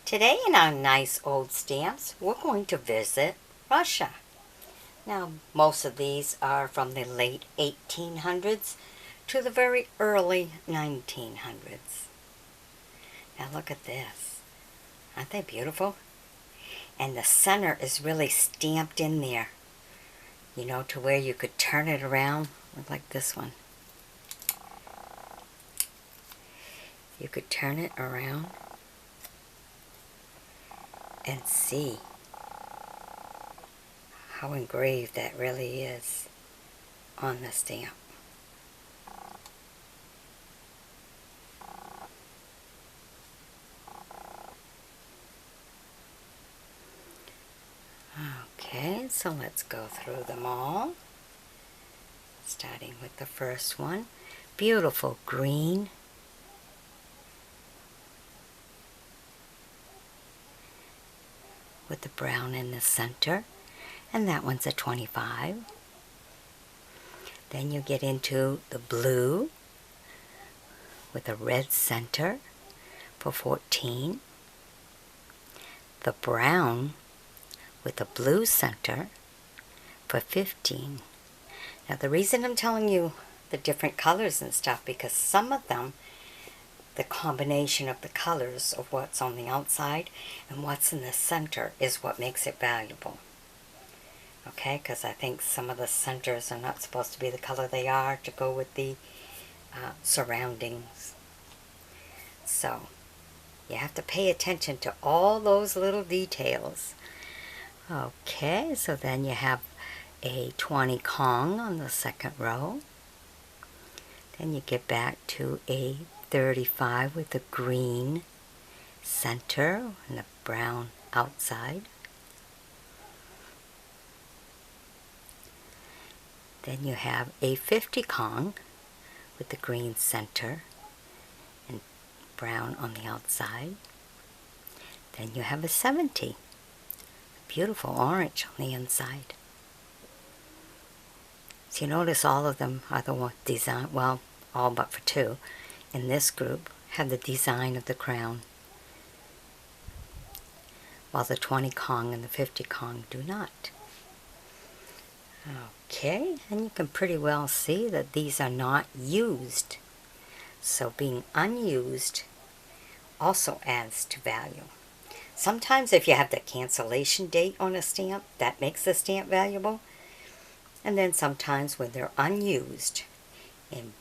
Today in our nice old stamps, we're going to visit Russia. Now, most of these are from the late 1800s to the very early 1900s. Now look at this. Aren't they beautiful? And the center is really stamped in there, you know, to where you could turn it around, like this one. You could turn it around and see how engraved that really is on the stamp. Okay, so let's go through them all. Starting with the first one. Beautiful green. With the brown in the center. And that one's a 25. Then you get into the blue with a red center for 14. The brown with a blue center for 15. Now the reason I'm telling you the different colors and stuff, because some of them, the combination of the colors of what's on the outside and what's in the center is what makes it valuable. Okay, because I think some of the centers are not supposed to be the color they are to go with the surroundings. So you have to pay attention to all those little details. Okay, so then you have a 20 Kong on the second row. Then you get back to a 35 with the green center and the brown outside. Then you have a 50 Kong with the green center and brown on the outside. Then you have a 70. Beautiful orange on the inside. So you notice all of them are the one design, well, all but for two in this group have the design of the crown, while the 20 Kong and the 50 Kong do not. Okay, and you can pretty well see that these are not used. So being unused also adds to value. Sometimes if you have the cancellation date on a stamp, that makes the stamp valuable. And then sometimes when they're unused, in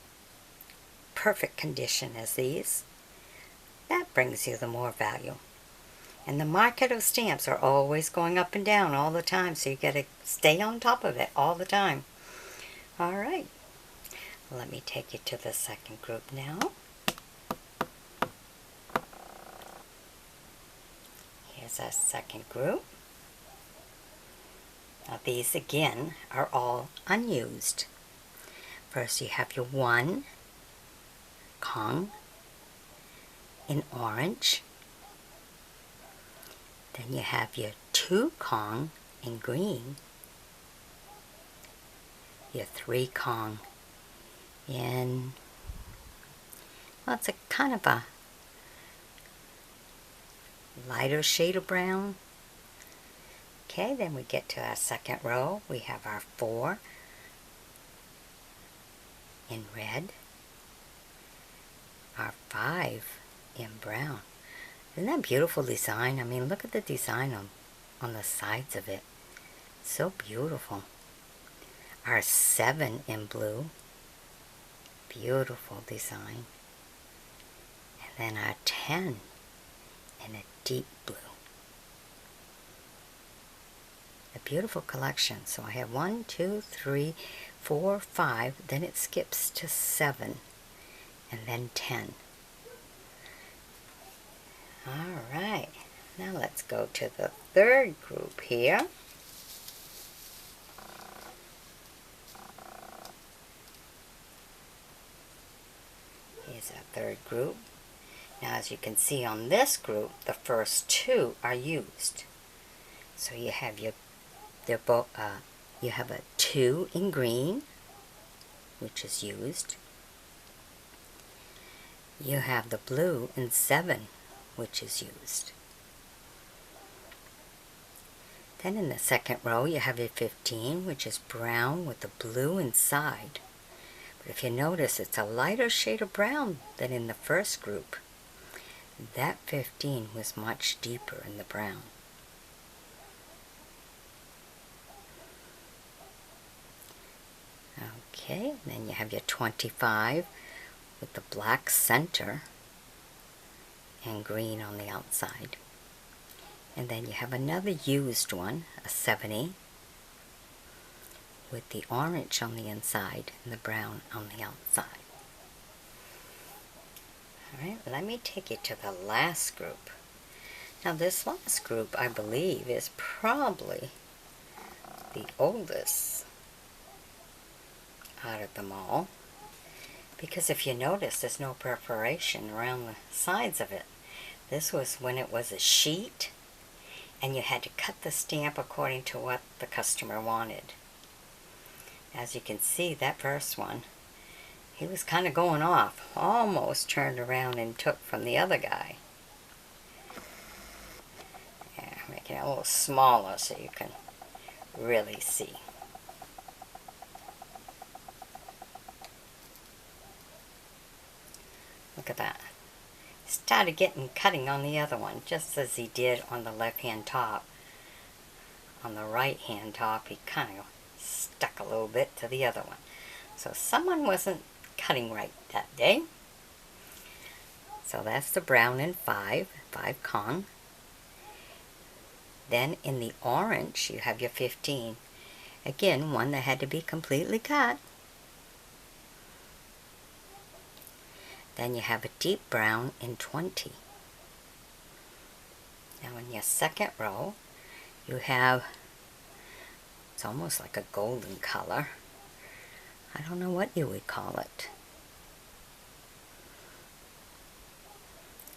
perfect condition as these, that brings you the more value. And the market of stamps are always going up and down all the time, so you got to stay on top of it all the time. All right, let me take you to the second group now. Here's our second group. Now these again are all unused. First you have your 1 Kong in orange. Then you have your 2 Kong in green. Your 3 Kong in, well, it's a kind of a lighter shade of brown. Okay, then we get to our second row. We have our 4 in red, our 5 in brown. Isn't that beautiful design? I mean, look at the design on the sides of it. So beautiful. Our 7 in blue. Beautiful design. And then our 10 in a deep blue. A beautiful collection. So I have 1, 2, 3, 4, 5. Then it skips to 7. And then 10. Alright, now let's go to the third group here. Here's our third group. Now as you can see on this group, the first 2 are used. So you have you have a 2 in green, which is used. You have the blue in 7, which is used. Then in the second row you have your 15, which is brown with the blue inside. But if you notice, it's a lighter shade of brown than in the first group. That 15 was much deeper in the brown. Okay, then you have your 25 with the black center and green on the outside. And then you have another used one, a 70, with the orange on the inside and the brown on the outside. Alright, let me take you to the last group. Now this last group, I believe, is probably the oldest out of them all. Because if you notice, there's no perforation around the sides of it. This was when it was a sheet, and you had to cut the stamp according to what the customer wanted. As you can see, that first one, he was kind of going off, almost turned around and took from the other guy. Yeah, making it a little smaller so you can really see. Look at that. He started cutting on the other one, just as he did on the left-hand top. On the right-hand top, he kind of stuck a little bit to the other one. So someone wasn't cutting right that day. So that's the brown in 5 Kong. Then in the orange, you have your 15. Again, one that had to be completely cut. Then you have a deep brown in 20. Now in your second row, you have, it's almost like a golden color. I don't know what you would call it.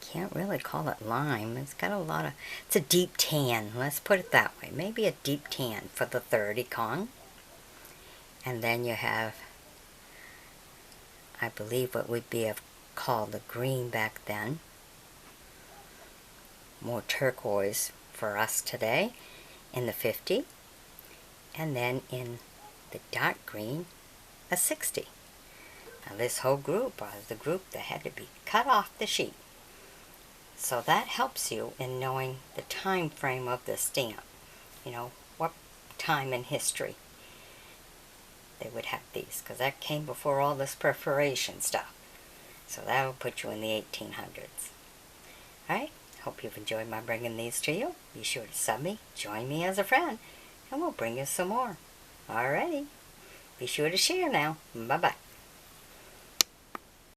Can't really call it lime. It's got a lot of, it's a deep tan. Let's put it that way. Maybe a deep tan for the 30 Kong. And then you have, I believe what would be called the green back then. More turquoise for us today in the 50. And then in the dark green, a 60. Now this whole group was the group that had to be cut off the sheet. So that helps you in knowing the time frame of the stamp. You know, what time in history they would have these, because that came before all this perforation stuff. So that will put you in the 1800s. Alright, hope you've enjoyed my bringing these to you. Be sure to sub me, join me as a friend, and we'll bring you some more. Alrighty, be sure to share now. Bye-bye.